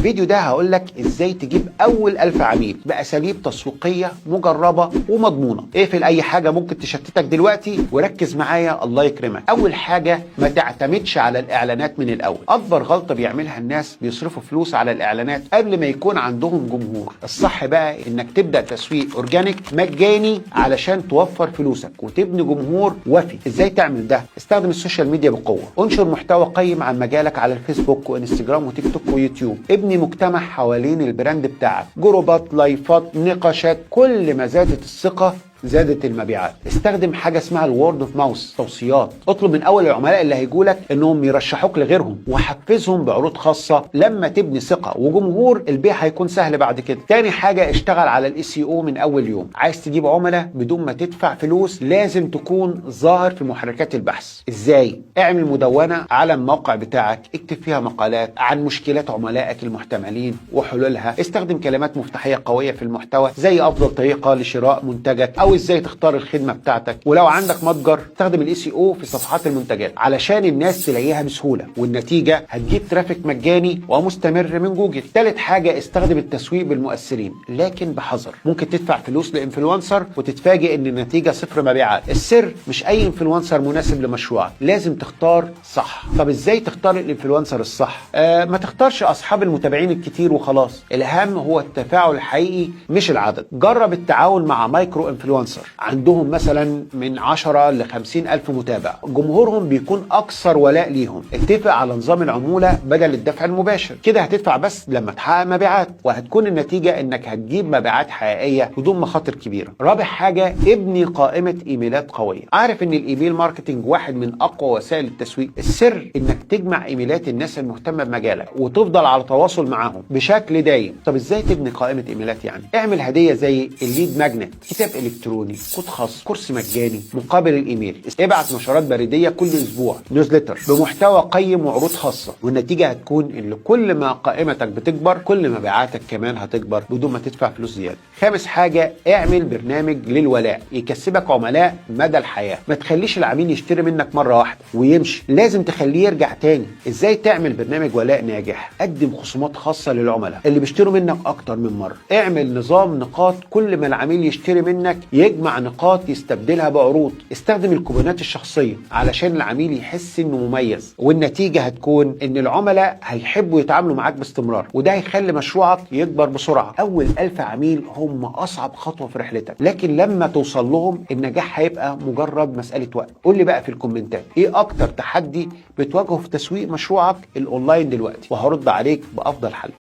الفيديو ده هقول لك ازاي تجيب اول 1000 عميل باساليب تسويقيه مجربه ومضمونه. اقفل اي حاجه ممكن تشتتك دلوقتي وركز معايا الله يكرمك. اول حاجه، ما تعتمدش على الاعلانات من الاول. اكبر غلطه بيعملها الناس بيصرفوا فلوس على الاعلانات قبل ما يكون عندهم جمهور. الصح بقى انك تبدا تسويق اورجانيك مجاني علشان توفر فلوسك وتبني جمهور وفي. ازاي تعمل ده؟ استخدم السوشيال ميديا بقوه، انشر محتوى قيم عن مجالك على الفيسبوك وانستجرام وتيك توك ويوتيوب. ابني مجتمع حوالين البراند بتاعك، جروبات، لايفات، نقاشات. كل ما زادت الثقه زادت المبيعات. استخدم حاجه اسمها الورد اوف ماوس، توصيات. اطلب من اول العملاء اللي هيجوا لك انهم يرشحوك لغيرهم، وحفزهم بعروض خاصه. لما تبني ثقه وجمهور البيع هيكون سهل بعد كده. تاني حاجه، اشتغل على الاس اي او من اول يوم. عايز تجيب عملاء بدون ما تدفع فلوس؟ لازم تكون ظاهر في محركات البحث. ازاي؟ اعمل مدونه على الموقع بتاعك، اكتب فيها مقالات عن مشكلات عملائك المحتملين وحلولها. استخدم كلمات مفتاحيه قويه في المحتوى زي افضل طريقه لشراء منتجك او ازاي تختار الخدمه بتاعتك. ولو عندك متجر استخدم الاي سي او في صفحات المنتجات علشان الناس تلاقيها بسهوله، والنتيجه هتجيب ترافيك مجاني ومستمر من جوجل. ثالث حاجه، استخدم التسويق بالمؤثرين لكن بحذر. ممكن تدفع فلوس لانفلونسر وتتفاجئ ان النتيجه صفر مبيعات. السر، مش اي انفلونسر مناسب لمشروعك، لازم تختار صح. طب ازاي تختار الانفلونسر الصح؟ ما تختارش اصحاب المتابعين الكتير وخلاص. الاهم هو التفاعل الحقيقي مش العدد. جرب التعاون مع مايكرو انفلونسر عندهم مثلا من 10 ل 50 ألف متابع، جمهورهم بيكون أكثر ولاء ليهم. اتفق على نظام العمولة بدل الدفع المباشر، كده هتدفع بس لما تحقق مبيعات، وهتكون النتيجة إنك هتجيب مبيعات حقيقية بدون مخاطر كبيرة. رابع حاجة، ابني قائمة إيميلات قوية. عارف إن الإيميل ماركتينج واحد من أقوى وسائل التسويق؟ السر إنك تجمع إيميلات الناس المهتمة بمجالك وتفضل على تواصل معاهم بشكل دايم. طب إزاي تبني قائمة إيميلات؟ يعني اعمل هدية زي الليد ماجنت، كتاب إلكتروني، كود خاص، كورس مجاني مقابل الايميل. ابعت نشرات بريديه كل اسبوع، نيوزليتر بمحتوى قيم وعروض خاصه، والنتيجه هتكون ان كل ما قائمتك بتكبر كل ما مبيعاتك كمان هتكبر بدون ما تدفع فلوس زياده. خامس حاجه، اعمل برنامج للولاء يكسبك عملاء مدى الحياه. ما تخليش العميل يشتري منك مره واحده ويمشي، لازم تخليه يرجع تاني. ازاي تعمل برنامج ولاء ناجح؟ قدم خصومات خاصه للعملاء اللي بيشتروا منك اكتر من مره. اعمل نظام نقاط، كل ما العميل يشتري منك يجمع نقاط يستبدلها بعروض. استخدم الكوبونات الشخصيه علشان العميل يحس انه مميز، والنتيجه هتكون ان العملاء هيحبوا يتعاملوا معاك باستمرار، وده هيخلي مشروعك يكبر بسرعه. اول 1000 عميل هم اصعب خطوه في رحلتك، لكن لما توصل لهم النجاح هيبقى مجرد مساله وقت. قول لي بقى في الكومنتات ايه اكتر تحدي بتواجهه في تسويق مشروعك الاونلاين دلوقتي، وهرد عليك بافضل حل.